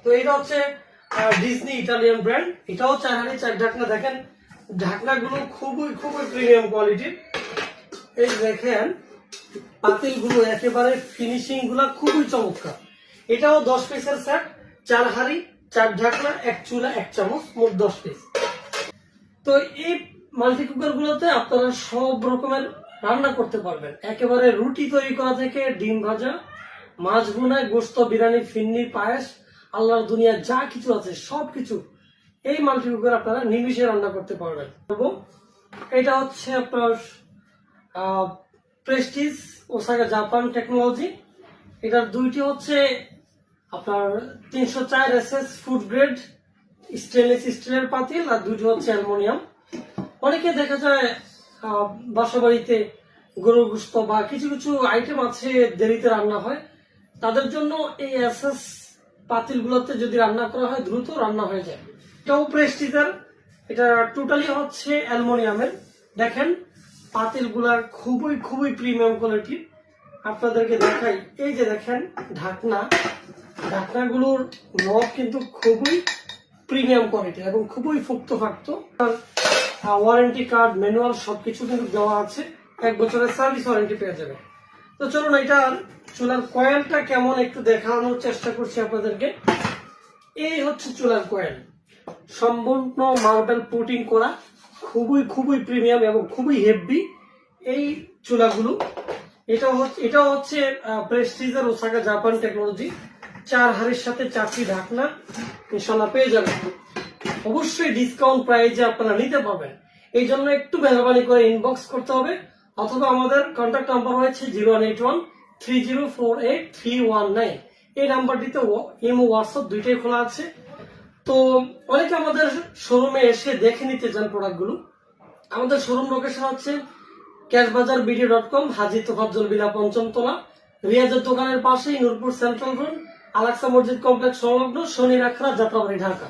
তো এটা হচ্ছে ডিজনি ইটালিয়ান ব্র্যান্ড, এটাও চায়নারি চার ঢাকনা। দেখেন ঢাকনাগুলো খুবই খুবই প্রিমিয়াম কোয়ালিটির। এই দেখেন পাতিলগুলো একেবারে ফিনিশিং গুলা খুবই চমৎকার। এটাও 10 পিসের সেট, 4 হাঁড়ি 4 ঢাকনা 1 চুলা 1 চামচ, মোট 10 পিস। তো এই মাল্টি কুকার গুলোতে আপনারা সব রকমের রান্না করতে পারবেন, একেবারে রুটি তৈরি করা থেকে ডিম ভাজা, মাছ ভুনা, গোস্ত, বিরিয়ানি, ফিন্নি, পায়েস, আল্লাহর দুনিয়া যা কিছু আছে সবকিছু এই মাল্টি কুকার আপনারা নিমিষে রান্না করতে পারবেন। এবং এটা হচ্ছে আপনার প্রেস্টিজ ওসাকা জাপান টেকনোলজি। এটার দুইটি হচ্ছে আপনার 304 SS ফুড গ্রেড স্টেনলেস স্টিলের পাতিল, আর দুইটি হচ্ছে অ্যালুমিনিয়াম। অনেকে দেখা যায় বাসা বাড়িতে গরুর গোশত বা কিছু কিছু আইটেম আছে দেরিতে রান্না হয়, তাদের জন্য এই SS পাতিলগুলোতে যদি রান্না করা হয় দ্রুত রান্না হয়ে যায়। এটাও প্রেস্টিজের, এটা টোটালি হচ্ছে অ্যালুমিনিয়ামের। দেখেন পাতিলগুলার খুবই খুবই প্রিমিয়াম কোয়ালিটি। আপনাদেরকে দেখাই, এই যে দেখেন ঢাকনাগুলোর নব কিন্তু খুবই প্রিমিয়াম কোয়ালিটি এবং খুবই ফুক্তফাক্ত। ওয়ারেন্টি কার্ড, ম্যানুয়াল সবকিছু কিন্তু দেওয়া আছে, 1 বছরের সার্ভিস ওয়ারেন্টি পেয়ে যাবে। তো চলুন এটার চুলার কয়েলটা কেমন একটু দেখানোর চেষ্টা করছি আপনাদেরকে। এই হচ্ছে চুলার কয়েল, সম্পূর্ণ মার্বেল পুটিং করা, খুবই খুবই প্রিমিয়াম এবং খুবই হেভি এই চুলাগুলো। এটাও হচ্ছে প্রেস্টিজের ওসাকা জাপান টেকনোলজি। 4 হাঁড়ির সাথে 4টি ঢাকনা ইনশাল্লাহ পেয়ে যাবেন। অবশ্যই ডিসকাউন্ট প্রাইজে আপনারা নিতে পারবেন, এই জন্য একটু মেহরবানি করে ইনবক্স করতে হবে, অথবা আমাদের কন্ট্যাক্ট নাম্বার রয়েছে 01813048 319। এই নাম্বারটিতে ইমো হোয়াটসঅ্যাপ দুইটাই খোলা আছে। তো অনেকে আমাদের শোরুমে এসে দেখে নিতে চান প্রোডাক্টগুলো। আমাদের শোরুম লোকেশন হচ্ছে cashbazarbd.com, হাজী তোফাজ্জল বিলা, 5ম তলা, রিয়াজের দোকানের পাশেই, নূরপুর সেন্ট্রাল রোড, আলাক্সা মসজিদ কমপ্লেক্স সংলগ্ন, শনি রাখরা, যাত্রাবাড়ি, ঢাকা।